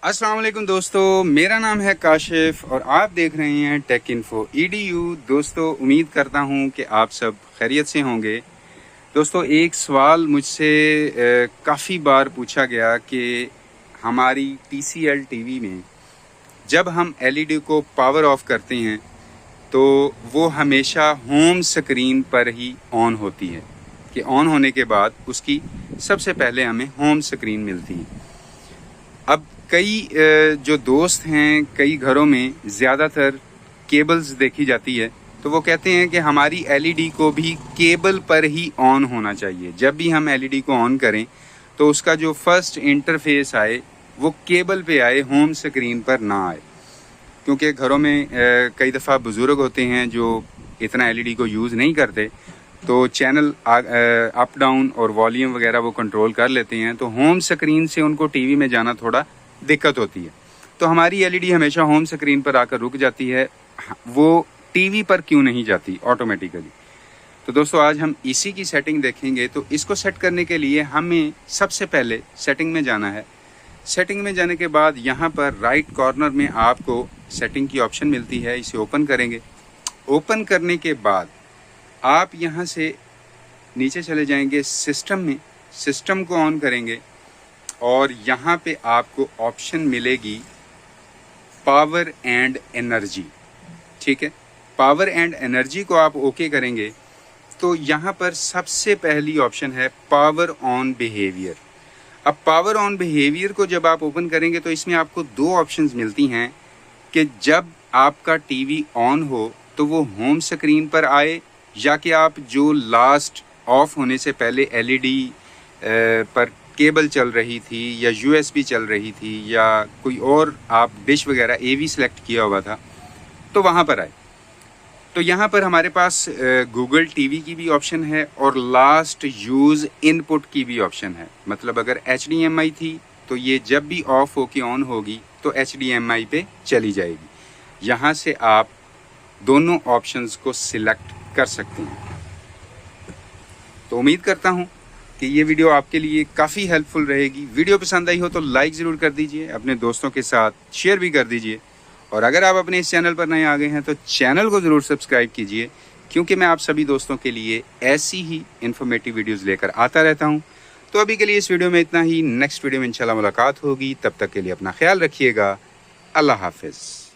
अस्सलाम वालेकुम दोस्तों, मेरा नाम है काशिफ और आप देख रहे हैं टेक इन्फो EDU। दोस्तों, उम्मीद करता हूं कि आप सब खैरियत से होंगे। दोस्तों, एक सवाल मुझसे काफ़ी बार पूछा गया कि हमारी TCL टीवी में जब हम LED को पावर ऑफ करते हैं तो वो हमेशा होम स्क्रीन पर ही ऑन होती है, कि ऑन होने के बाद उसकी सबसे पहले हमें होम स्क्रीन मिलती है। अब कई जो दोस्त हैं, कई घरों में ज़्यादातर केबल्स देखी जाती है, तो वो कहते हैं कि हमारी LED को भी केबल पर ही ऑन होना चाहिए। जब भी हम LED को ऑन करें तो उसका जो फर्स्ट इंटरफेस आए वो केबल पे आए, होम स्क्रीन पर ना आए। क्योंकि घरों में कई दफ़ा बुज़ुर्ग होते हैं जो इतना LED को यूज़ नहीं करते, तो चैनल अप डाउन और वॉल्यूम वगैरह वो कंट्रोल कर लेते हैं, तो होम स्क्रीन से उनको टीवी में जाना थोड़ा दिक्कत होती है। तो हमारी LED हमेशा होम स्क्रीन पर आकर रुक जाती है, वो टीवी पर क्यों नहीं जाती ऑटोमेटिकली। तो दोस्तों, आज हम इसी की सेटिंग देखेंगे। तो इसको सेट करने के लिए हमें सबसे पहले सेटिंग में जाना है। सेटिंग में जाने के बाद यहाँ पर राइट कॉर्नर में आपको सेटिंग की ऑप्शन मिलती है, इसे ओपन करेंगे। ओपन करने के बाद आप यहाँ से नीचे चले जाएंगे सिस्टम में, सिस्टम को ऑन करेंगे और यहाँ पे आपको ऑप्शन मिलेगी पावर एंड एनर्जी। ठीक है, पावर एंड एनर्जी को आप ओके करेंगे तो यहाँ पर सबसे पहली ऑप्शन है पावर ऑन बिहेवियर। अब पावर ऑन बिहेवियर को जब आप ओपन करेंगे तो इसमें आपको दो ऑप्शंस मिलती हैं कि जब आपका टीवी ऑन हो तो वो होम स्क्रीन पर आए, या कि आप जो लास्ट ऑफ होने से पहले LED पर केबल चल रही थी या USB चल रही थी या कोई और आप डिश वगैरह AV सेलेक्ट किया हुआ था तो वहाँ पर आए। तो यहाँ पर हमारे पास गूगल TV की भी ऑप्शन है और लास्ट यूज़ इनपुट की भी ऑप्शन है। मतलब अगर HDMI थी तो ये जब भी ऑफ हो के ऑन होगी तो HDMI पे चली जाएगी। यहाँ से आप दोनों ऑप्शंस को सिलेक्ट कर सकते हैं। तो उम्मीद करता हूँ कि ये वीडियो आपके लिए काफ़ी हेल्पफुल रहेगी। वीडियो पसंद आई हो तो लाइक ज़रूर कर दीजिए, अपने दोस्तों के साथ शेयर भी कर दीजिए, और अगर आप अपने इस चैनल पर नए आ गए हैं तो चैनल को ज़रूर सब्सक्राइब कीजिए, क्योंकि मैं आप सभी दोस्तों के लिए ऐसी ही इन्फॉर्मेटिव वीडियोज़ लेकर आता रहता हूँ। तो अभी के लिए इस वीडियो में इतना ही। नेक्स्ट वीडियो में इंशाल्लाह मुलाकात होगी, तब तक के लिए अपना ख्याल रखिएगा। अल्लाह हाफिज़।